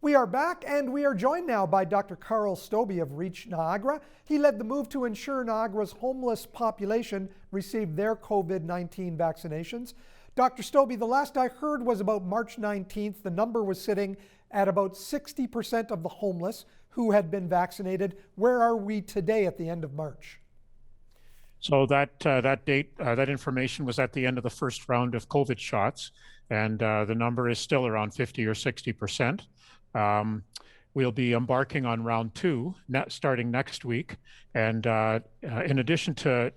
We are back, and we are joined now by Dr. Karl Stobbe of Reach Niagara. He led the move to ensure Niagara's homeless population received their COVID-19 vaccinations. Dr. Stobbe, the last I heard was about March 19th. The number was sitting at about 60% of the homeless who had been vaccinated. Where are we today at the end of March? So that information was at the end of the first round of COVID shots, and the number is still around 50 or 60%. We'll be embarking on round two starting next week. And in addition to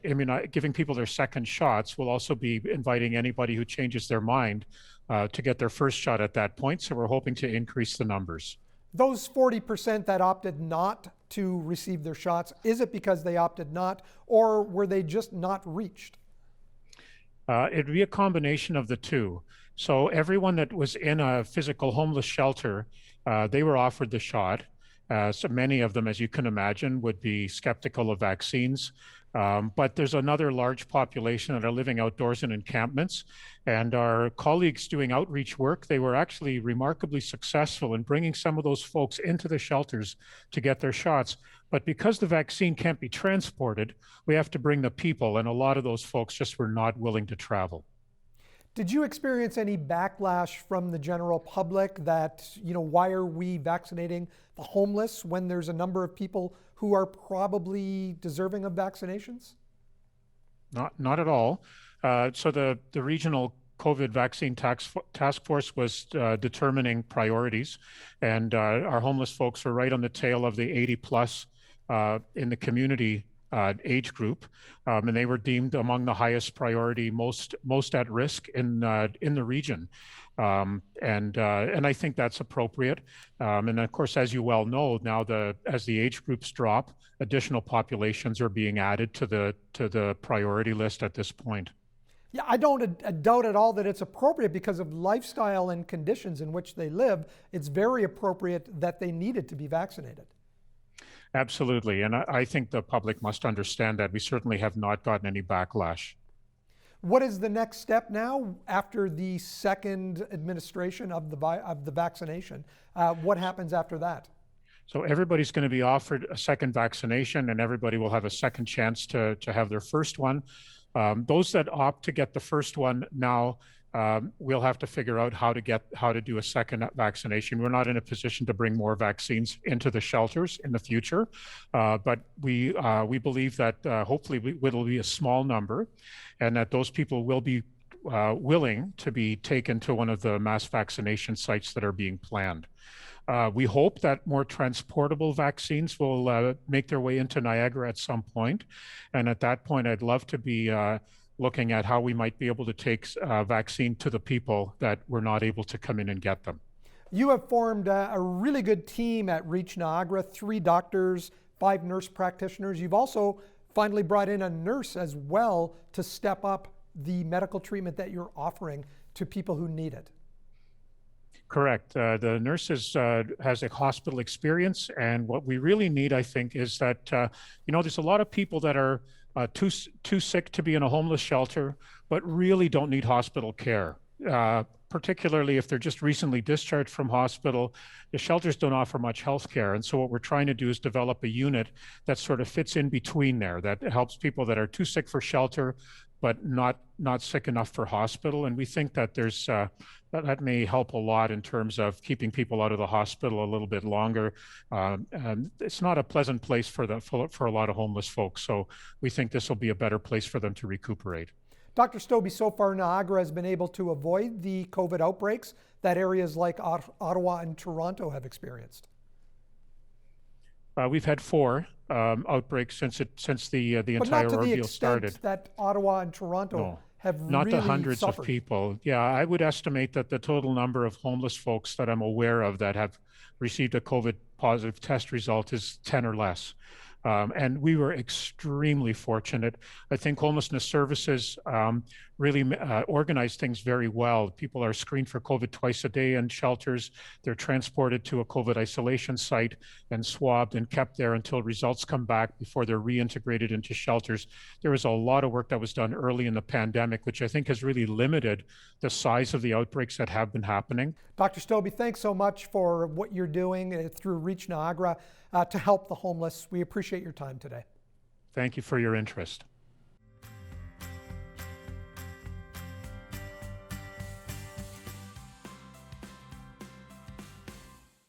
giving people their second shots, we'll also be inviting anybody who changes their mind to get their first shot at that point. So we're hoping to increase the numbers. Those 40% that opted not to receive their shots, is it because they opted not, or were they just not reached? It'd be a combination of the two. So everyone that was in a physical homeless shelter, they were offered the shot. So many of them, as you can imagine, would be skeptical of vaccines. But there's another large population that are living outdoors in encampments. And our colleagues doing outreach work, they were actually remarkably successful in bringing some of those folks into the shelters to get their shots. But because the vaccine can't be transported, we have to bring the people. And a lot of those folks just were not willing to travel. Did you experience any backlash from the general public that, why are we vaccinating the homeless when there's a number of people who are probably deserving of vaccinations? Not at all. So the regional COVID vaccine task force was determining priorities, and our homeless folks were right on the tail of the 80 plus in the community age group, and they were deemed among the highest priority, most at risk in the region, and I think that's appropriate. And of course, as you well know, now as the age groups drop, additional populations are being added to the priority list at this point. Yeah, I don't doubt at all that it's appropriate because of lifestyle and conditions in which they live. It's very appropriate that they needed to be vaccinated. Absolutely. And I think the public must understand that. We certainly have not gotten any backlash. What is the next step now after the second administration of the vaccination? What happens after that? So everybody's going to be offered a second vaccination, and everybody will have a second chance to have their first one. Those that opt to get the first one now, we'll have to figure out how to do a second vaccination. We're not in a position to bring more vaccines into the shelters in the future, but we believe that hopefully it'll be a small number, and that those people will be willing to be taken to one of the mass vaccination sites that are being planned. We hope that more transportable vaccines will make their way into Niagara at some point, and at that point, I'd love to be looking at how we might be able to take vaccine to the people that were not able to come in and get them. You have formed a really good team at Reach Niagara, 3 doctors, 5 nurse practitioners. You've also finally brought in a nurse as well to step up the medical treatment that you're offering to people who need it. Correct. The nurse has a hospital experience, and what we really need, I think, is that there's a lot of people that are too sick to be in a homeless shelter, but really don't need hospital care. Particularly if they're just recently discharged from hospital, the shelters don't offer much health care. And so what we're trying to do is develop a unit that sort of fits in between there, that helps people that are too sick for shelter, but not sick enough for hospital. And we think that there's that may help a lot in terms of keeping people out of the hospital a little bit longer. And it's not a pleasant place for a lot of homeless folks. So we think this will be a better place for them to recuperate. Dr. Stobbe, so far Niagara has been able to avoid the COVID outbreaks that areas like Ottawa and Toronto have experienced. We've had 4 outbreaks since the entire ordeal started. That Ottawa and Toronto have not really the hundreds suffered. of people. Yeah, I would estimate that the total number of homeless folks that I'm aware of that have received a COVID positive test result is 10 or less. And we were extremely fortunate. I think Homelessness Services really organized things very well. People are screened for COVID twice a day in shelters. They're transported to a COVID isolation site and swabbed and kept there until results come back before they're reintegrated into shelters. There was a lot of work that was done early in the pandemic, which I think has really limited the size of the outbreaks that have been happening. Dr. Stobbe, thanks so much for what you're doing through Reach Niagara to help the homeless. We appreciate your time today. Thank you for your interest.